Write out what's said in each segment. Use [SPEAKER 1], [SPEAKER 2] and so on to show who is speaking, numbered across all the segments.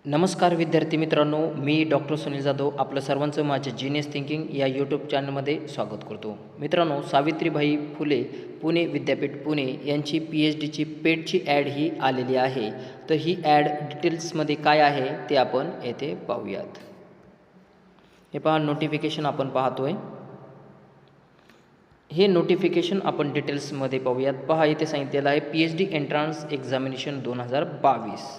[SPEAKER 1] नमस्कार विद्यार्थी मित्रांनो, मी डॉक्टर सुनील जाधव आपलं सर्वांचं माझ्या जीनियस थिंकिंग या यूट्यूब चॅनलमध्ये स्वागत करतो. मित्रांनो, सावित्रीबाई फुले पुणे विद्यापीठ पुणे यांची PhDची पेटची ॲड ही आलेली आहे. तर ही ॲड डिटेल्समध्ये काय आहे ते आपण येथे पाहूयात. हे पहा, नोटिफिकेशन आपण पाहतोय. हे नोटिफिकेशन आपण डिटेल्समध्ये पाहूयात. पहा, इथे सांगितलेलं आहे PhD एंट्रन्स एक्झामिनेशन 2022.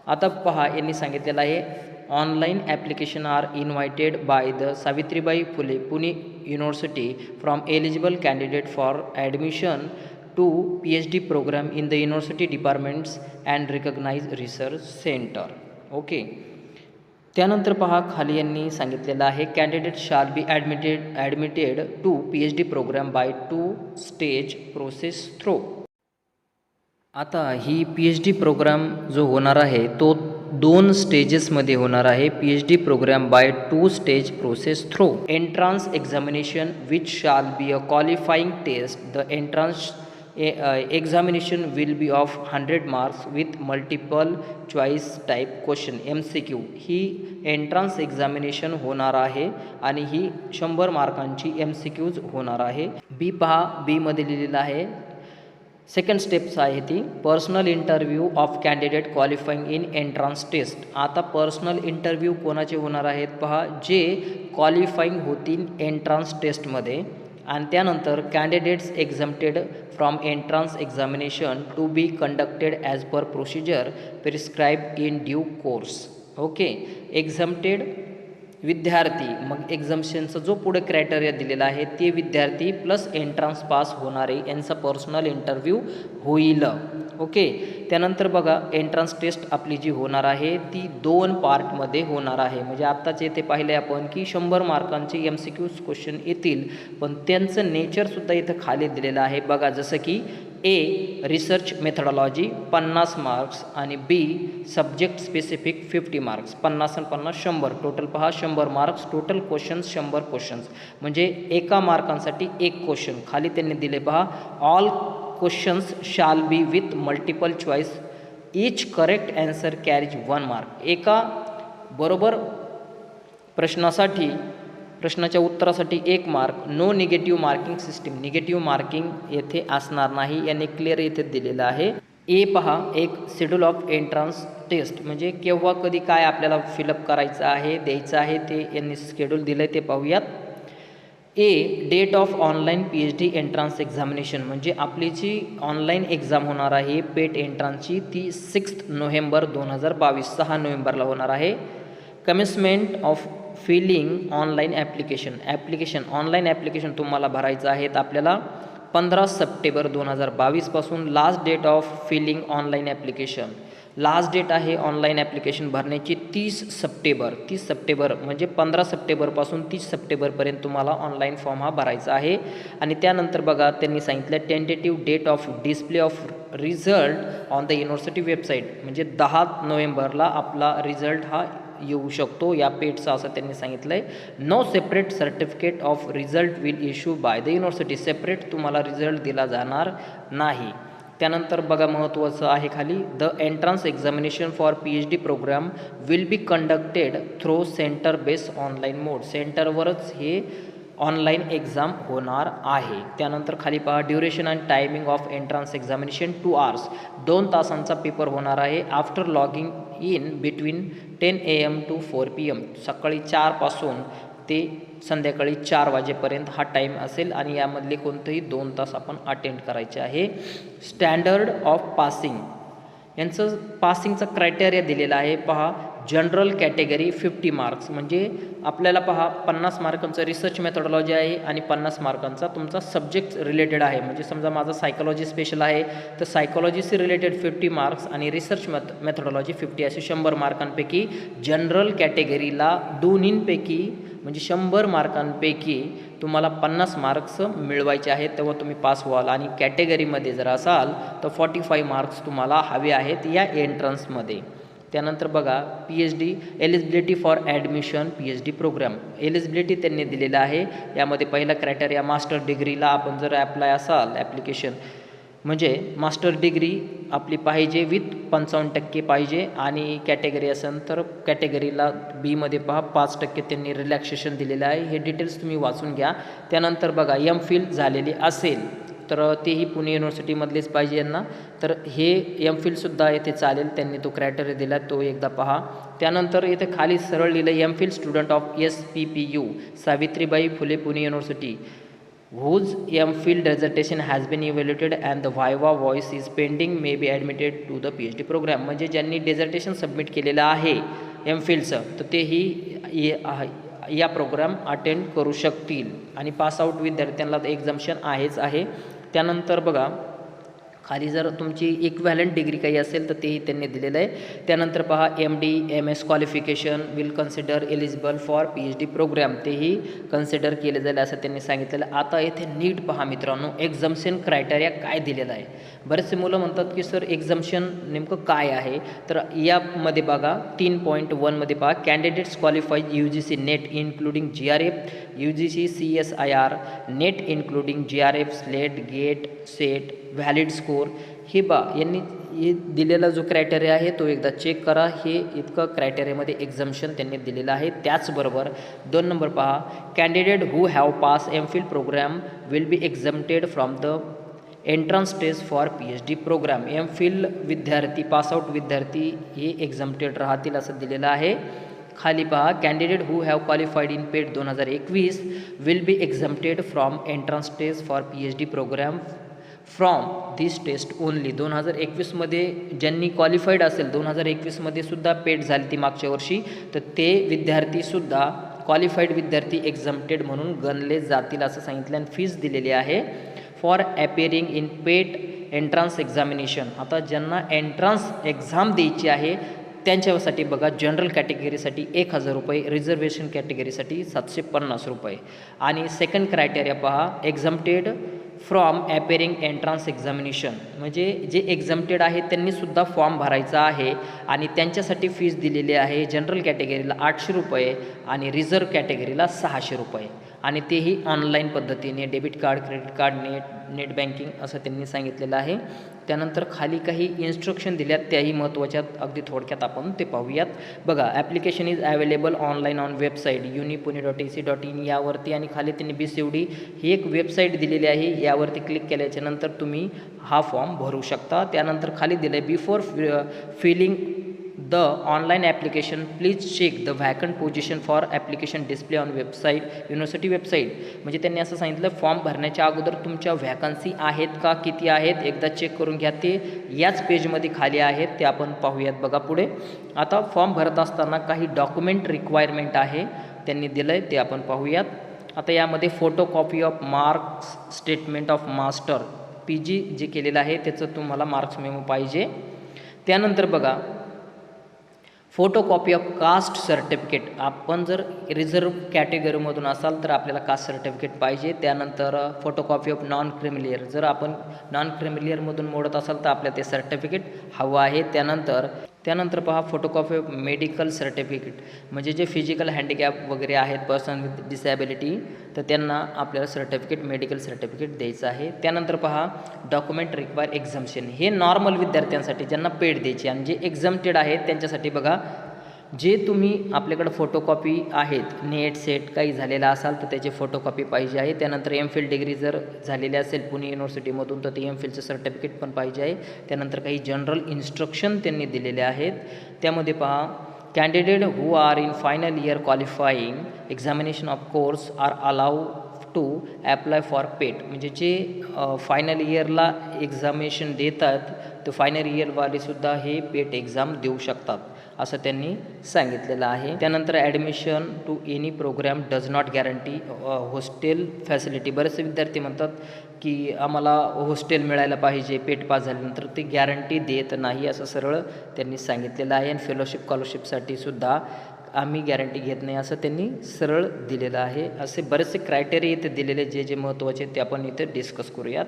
[SPEAKER 1] आता पहा, यांनी सांगितलेलं आहे online application are invited by the Savitribai Phule Pune university from eligible candidate for admission to PhD programme in the university departments and recognise research centre. Okay. त्यानंतर पहा, खाली यांनी सांगितलेलं आहे candidate shall be admitted to PhD programme by 2 stage process through. आता ही PhD programme जो होणार आहे तो 2 स्टेजेसमध्ये होणार आहे. PhD programme by 2 stage process through. Entrance examination which shall be a qualifying test. The entrance examination will be of 100 marks with multiple choice type question MCQ. ही entrance examination होणार आहे आणि ही 100 मार्कांची MCQज होणार आहे. बी पहा, बीमध्ये लिहिलेलं आहे सेकंड स्टेप्स आहे ती personal interview of candidate qualifying in entrance test. आता पर्सनल इंटरव्ह्यू कोणाचे होणार आहेत पहा, जे क्वालिफाईंग होतील एंट्रन्स टेस्टमध्ये. आणि त्यानंतर candidates exempted from entrance examination to be conducted as per procedure prescribe in due course. Okay. Exempted विद्यार्थी, मग एक्झामिनेशनचा जो पुढे क्रायटेरिया दिलेला आहे ते विद्यार्थी प्लस एंट्रन्स पास होणारे यांचा पर्सनल इंटरव्ह्यू होईल. ओके. त्यानंतर बघा, एंट्रन्स टेस्ट आपली जी होणार आहे ती 2 पार्टमध्ये होणार आहे. म्हणजे आत्ताच येथे पाहिले आपण की 100 मार्कांचे MCQज क्वेश्चन येतील, पण त्यांचं नेचरसुद्धा इथं खाली दिलेलं आहे. बघा, जसं की A रिसर्च मेथडॉलॉजी 50 मार्क्स आणि B सब्जेक्ट स्पेसिफिक 50 मार्क्स. 50 आणि 50 100, टोटल पहा 100 मार्क्स. टोटल क्वेश्चन्स 100 क्वेश्चन्स, म्हणजे एका मार्कांसाठी एक क्वेश्चन. खाली त्यांनी दिले पहा, all questions shall be with multiple choice, each correct answer carries 1 mark. एका बरोबर प्रश्नाच्या उत्तरासाठी 1 mark. No negative marking system, negative marking येथे असणार नाही, याने क्लिअर येथे दिलेलं आहे. ए पहा, एक शेड्यूल ऑफ एंट्रन्स टेस्ट, म्हणजे केव्हा कधी काय आपल्याला फिलअप करायचं आहे, द्यायचं आहे, ते यांनी शेड्यूल दिलं आहे ते पाहूयात. A date of online PhD entrance examination, म्हणजे आपली जी ऑनलाईन एक्झाम होणार आहे पेट एंट्रन्सची ती 6 नोव्हेंबर 2022, 6 नोव्हेंबरला होणार आहे. Commencement of filling online application online application तुम्हाला भरायचं आहेत आपल्याला 15 सप्टेंबर 2022 पासून. Last date of filling online application, last date आहे ऑनलाईन ॲप्लिकेशन भरण्याची 30 सप्टेंबर, म्हणजे 15 सप्टेंबरपासून 30 सप्टेंबरपर्यंत तुम्हाला ऑनलाईन फॉर्म हा भरायचा आहे. आणि त्यानंतर बघा, त्यांनी सांगितलं tentative date of display of result on the university website, म्हणजे 10 नोव्हेंबरला आपला रिझल्ट हा येऊ शकतो या पेटचा, असं त्यांनी सांगितलं आहे. No separate certificate of result will issue by the university, separate तुम्हाला रिझल्ट दिला जाणार नाही. त्यानंतर बघा, महत्त्वाचं आहे खाली, the entrance examination for PhD programme will be conducted through centre based online mode, सेंटरवरच हे ऑनलाईन एक्झाम होणार आहे. त्यानंतर खाली पहा, duration and timing of entrance examination 2 hours, 2 तासांचा पेपर होणार आहे. After logging in between 10 AM to 4 PM, सकाळी 4 पासून ते संध्याकाळी 4 वाजेपर्यंत हा टाईम असेल आणि यामधले कोणतेही 2 तास आपण अटेंड करायचे आहे. स्टँडर्ड ऑफ पासिंग, यांचं पासिंगचा क्रायटेरिया दिलेला आहे पहा. जनरल कॅटेगरी 50 मार्क्स, म्हणजे आपल्याला पहा 50 मार्कांचा रिसर्च मेथडॉलॉजी आहे आणि 50 मार्कांचा तुमचा सब्जेक्ट रिलेटेड आहे. म्हणजे समजा माझा सायकोलॉजी स्पेशल आहे तर सायकोलॉजीशी रिलेटेड 50 मार्क्स आणि रिसर्च मेथडॉलॉजी 50, असे 100 मार्कांपैकी जनरल कॅटेगरीला दोन्हींपैकी म्हणजे 100 मार्कांपैकी तुम्हाला 50 मार्क्स मिळवायचे आहेत, तेव्हा तुम्ही पास व्हाल. आणि कॅटेगरीमध्ये जर असाल तर 45 मार्क्स तुम्हाला हवे आहेत या एंट्रन्समध्ये. त्यानंतर बघा, PhD eligibility for admission PhD programme, eligibility त्यांनी दिलेलं आहे. यामध्ये पहिला क्रायटेरिया मास्टर डिग्रीला आपण जर ॲप्लाय असाल ॲप्लिकेशन म्हणजे मास्टर डिग्री आपली पाहिजे विथ 55% पाहिजे आणि कॅटेगरी असेल तर कॅटेगरीला बीमध्ये पहा 5% त्यांनी रिलॅक्सेशन दिलेलं आहे. हे डिटेल्स तुम्ही वाचून घ्या. त्यानंतर बघा MPhil झालेली असेल तर तेही पुणे युनिव्हर्सिटीमधलेच पाहिजे यांना, तर हे MPhilसुद्धा येथे चालेल. त्यांनी तो क्रायटेरिया दिला तो एकदा पहा. त्यानंतर इथे खाली सरळ लिहिलं MPhil student of SPPU Savitribai Phule Pune university whose MPhil dissertation has been evaluated and the viva voice is pending may be admitted to the PhD program. म्हणजे ज्यांनी डेझर्टेशन सबमिट केलेलं आहे MPhilचं तर तेही या प्रोग्राम अटेंड करू शकतील आणि पासआउट विद्यार्थ्यांना एक्झाम्शन आहेच आहे. त्यानंतर बघा खाली जर तुमची इक्वॅलंट डिग्री काही असेल तर तेही त्यांनी दिलेलं आहे. त्यानंतर पहा MD MS qualification will consider eligible for PhD programme, तेही कन्सिडर केले जाईल असं त्यांनी सांगितलेलं. आता येथे नीट पहा मित्रांनो एक्झाम्शन क्रायटेरिया काय दिलेला आहे. बरेचसे मुलं म्हणतात की सर एक्झाम्शन नेमकं काय आहे, तर यामध्ये बघा 3.1 पहा candidates qualified UGC net including GRF UGC CSIR net including GRF slate get set valid score हे यांनी हे दिलेला जो क्रायटेरिया आहे तो एकदा चेक करा. हे इतकं क्रायटेरियामध्ये एक्झाम्शन त्यांनी दिलेलं आहे. त्याचबरोबर 2 नंबर पहा candidate who have pass MPhil programme will be exempted from the entrance test for PhD programme. MPhil विद्यार्थी पासआउट विद्यार्थी हे एक्झम्प्टेड राहतील असं दिलेलं आहे. खाली पहा candidate who have qualified in PET 2021 will be exempted from entrance test for PhD programme from this test only. 2021मध्ये ज्यांनी क्वालिफाईड असेल 2021मध्ये सुद्धा पेट झाली ती मागच्या वर्षी, तर ते विद्यार्थीसुद्धा क्वालिफाईड विद्यार्थी एक्झम्प्टेड म्हणून गणले जातील असं सांगितलं आणि फीस दिलेली आहे for appearing in PET entrance examination. आता ज्यांना एंट्रन्स एक्झाम द्यायची आहे त्यांच्यासाठी बघा जनरल कॅटेगरीसाठी 1000 रुपये, रिझर्वेशन कॅटेगरीसाठी 750 रुपये आणि सेकंड क्रायटेरिया पहा एक्झम्प्टेड फ्रॉम ॲपेरिंग एंट्रन्स एक्झामिनेशन, म्हणजे जे एक्झम्प्टेड आहेत त्यांनीसुद्धा फॉर्म भरायचा आहे आणि त्यांच्यासाठी फीस दिलेली आहे जनरल कॅटेगरीला 800 रुपये आणि रिझर्व कॅटेगरीला 600 रुपये आणि तेही ऑनलाईन पद्धतीने debit card credit card net banking असं त्यांनी सांगितलेलं आहे. त्यानंतर खाली काही इन्स्ट्रक्शन दिल्यात त्याही महत्त्वाच्या अगदी थोडक्यात आपण ते पाहूयात. बघा application is available online on website unipune.ac.in यावरती आणि खाली त्यांनी BCUD ही एक वेबसाईट दिलेली आहे, यावरती क्लिक केल्याच्यानंतर तुम्ही हा फॉर्म भरू शकता. त्यानंतर खाली दिलं आहे before filling the online application please check the vacant position for application display on website university website. म्हणजे त्यांनी असं सांगितलं फॉर्म भरण्याच्या अगोदर तुमच्या व्हॅकन्सी आहेत का, किती आहेत एकदा चेक करून घ्या. ते याच पेजमध्ये खाली आहेत ते आपण पाहूयात. बघा पुढे आता फॉर्म भरत असताना काही डॉक्युमेंट रिक्वायरमेंट आहे त्यांनी दिलं आहे ते आपण पाहूयात. आता यामध्ये photo copy of marks statement of master PG जे केलेलं आहे त्याचं तुम्हाला मार्क्स मेमो पाहिजे. त्यानंतर बघा photo copy of caste certificate, आपण जर रिझर्व कॅटेगरीमधून असाल तर आपल्याला कास्ट सर्टिफिकेट पाहिजे. त्यानंतर photo copy of non creamy layer, जर आपण नॉन क्रिमिलियरमधून मोडत असाल तर आपल्याला ते सर्टिफिकेट हवं आहे. त्यानंतर पहा फोटोकॉपी ऑफ मेडिकल सर्टिफिकेट, म्हणजे जे फिजिकल हँडिकॅप वगैरे आहेत पर्सन विथ डिसॅबिलिटी तर त्यांना आपल्याला मेडिकल सर्टिफिकेट द्यायचं आहे. त्यानंतर पहा डॉक्युमेंट रिक्वायर एक्झाम्शन, हे नॉर्मल विद्यार्थ्यांसाठी ज्यांना पेड द्यायची आणि जे एक्झाम्प्टेड आहेत त्यांच्यासाठी बघा जे तुम्ही आपल्याकडे फोटोकॉपी आहेत नेट सेट काही झालेला असाल तर त्याची फोटोकॉपी पाहिजे आहे. त्यानंतर MPhil डिग्री जर झालेली असेल पुणे युनिव्हर्सिटीमधून तर ते MPhilचं सर्टिफिकेट पण पाहिजे आहे. त्यानंतर काही जनरल इन्स्ट्रक्शन त्यांनी दिलेले आहेत. त्यामध्ये पहा candidate who are in final year qualifying examination of course are allow to apply for PET, म्हणजे जे फायनल इयरला एक्झामिनेशन देतात तर फायनल इयरवालेसुद्धा हे पेट एक्झाम देऊ शकतात असं त्यांनी सांगितलेलं आहे. त्यानंतर admission to any programme does not guarantee hostel facility, बरेचसे विद्यार्थी म्हणतात की आम्हाला हॉस्टेल मिळायला पाहिजे पेट पास झाल्यानंतर, ते गॅरंटी देत नाही असं सरळ त्यांनी सांगितलेलं आहे. आणि फेलोशिप स्कॉलरशिपसाठी सुद्धा आम्ही गॅरंटी घेत नाही असं त्यांनी सरळ दिलेलं आहे. असे बरेचसे क्रायटेरिया इथे दिलेले जे महत्त्वाचे ते आपण इथे डिस्कस करूयात.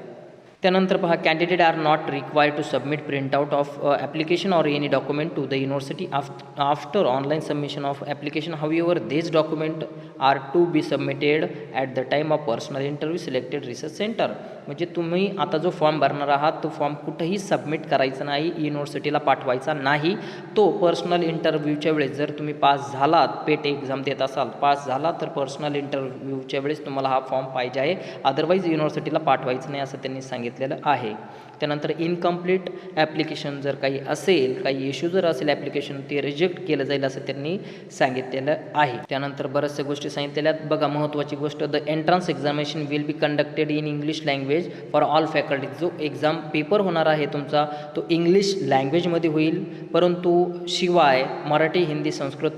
[SPEAKER 1] त्यानंतर पहा candidate are not required to submit print out of application or any document to the university after online submission of application. However these document are to be submitted at the time of personal interview selected research centre. म्हणजे तुम्ही आता जो form भरणार आहात तो form कुठेही submit करायचा नाही, युनिव्हर्सिटीला पाठवायचा नाही. तो पर्सनल इंटरव्ह्यूच्या वेळेस जर तुम्ही पास झालात, पेट एक्झाम देत असाल, पास झाला तर पर्सनल इंटरव्ह्यूच्या वेळेस तुम्हाला हा फॉर्म पाहिजे आहे, अदरवाईज युनिव्हर्सिटीला पाठवायचं नाही असं त्यांनी सांगितलेलं आहे. त्यानंतर इनकम्प्लीट ॲप्लिकेशन जर काही असेल, काही इश्यू जर असेल ॲप्लिकेशन, ते रिजेक्ट केलं जाईल असं त्यांनी सांगितलेलं आहे. त्यानंतर बऱ्याचशा गोष्टी सांगितलेल्या आहेत बघा. महत्त्वाची गोष्ट, the entrance examination will be conducted in English language for all faculty. जो एक्झाम पेपर होणार आहे तुमचा तो इंग्लिश लँग्वेजमध्ये होईल, परंतु शिवाय मराठी, हिंदी, संस्कृत,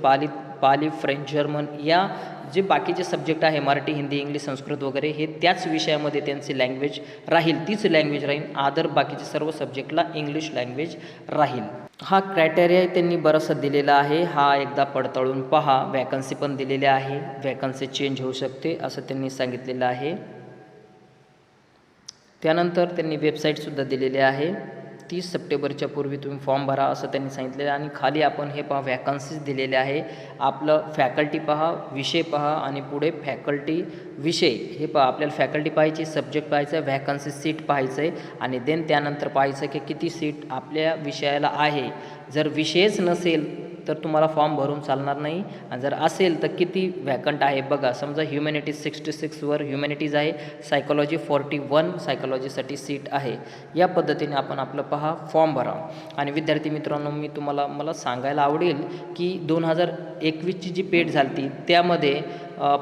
[SPEAKER 1] पाली, फ्रेंच, जर्मन या जे बाकीचे सब्जेक्ट आहे, मराठी, हिंदी, इंग्लिश, संस्कृत वगैरे, हे त्याच विषयामध्ये त्यांची लँग्वेज राहील, तीच लँग्वेज राहील. अदर बाकीचे सर्व सब्जेक्टला इंग्लिश लँग्वेज राहील. हा क्रायटेरिया त्यांनी बराचसा दिलेला आहे, हा एकदा पडताळून पहा. वॅकन्सी पण दिलेली आहे, वॅकन्सी चेंज होऊ शकते असं त्यांनी सांगितलेलं आहे. त्यानंतर त्यांनी वेबसाईटसुद्धा दिलेली आहे. 30 सप्टेंबरच्या पूर्वी तुम्ही फॉर्म भरा असं त्यांनी सांगितलेलं आहे. आणि खाली आपण हे पहा, वॅकन्सीज दिलेले आहे. आपलं फॅकल्टी पहा, विषय पहा आणि पुढे फॅकल्टी विषय हे पहा. आपल्याला फॅकल्टी पाहायची, सब्जेक्ट पाहायचं आहे, वॅकन्सी सीट पाहायचं आहे आणि देन त्यानंतर पाहायचं की किती सीट आपल्या विषयाला आहे. जर विषयच नसेल तर तुम्हाला फॉर्म भरून चालणार नाही, आणि जर असेल तर किती वॅकंट आहे बघा. समजा ह्युमॅनिटीज 66वर ह्युमॅनिटीज आहे, सायकोलॉजी 41 सायकोलॉजीसाठी सीट आहे. या पद्धतीने आपण आपलं पहा, फॉर्म भरा. आणि विद्यार्थी मित्रांनो, मला सांगायला आवडेल की 2021ची जी पेट झाली त्यामध्ये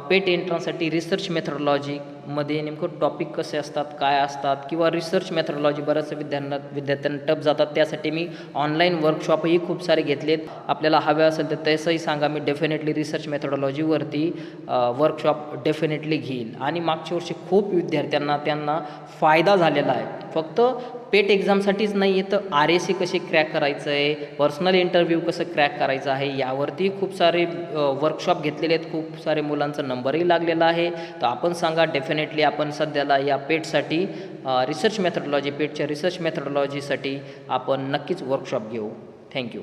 [SPEAKER 1] पेट एंट्रन्ससाठी रिसर्च मेथडॉलॉजीमध्ये नेमकं टॉपिक कसे असतात, काय असतात, किंवा रिसर्च मेथडॉलॉजी बऱ्याच विद्यार्थ्यांना टफ जातात. त्यासाठी मी ऑनलाईन वर्कशॉपही खूप सारे घेतलेत. आपल्याला हवे असेल तर तसंही सांगा, मी डेफिनेटली रिसर्च मेथडॉलॉजीवरती वर्कशॉप डेफिनेटली घेईल. आणि मागच्या वर्षी खूप विद्यार्थ्यांना त्यांना फायदा झालेला आहे. फक्त पेट एक्झामसाठीच नाही आहे, तर RSC कसे क्रॅक करायचं आहे, पर्सनल इंटरव्ह्यू कसं क्रॅक करायचं आहे, यावरती खूप सारे वर्कशॉप घेतलेले आहेत. खूप सारे मुलांचा नंबरही लागलेला आहे. तर आपण सांगा, डेफिनेटली आपण सध्याला या पेटसाठी रिसर्च मेथडॉलॉजी, पेटच्या रिसर्च मेथडॉलॉजीसाठी आपण नक्कीच वर्कशॉप घेऊ. थँक्यू.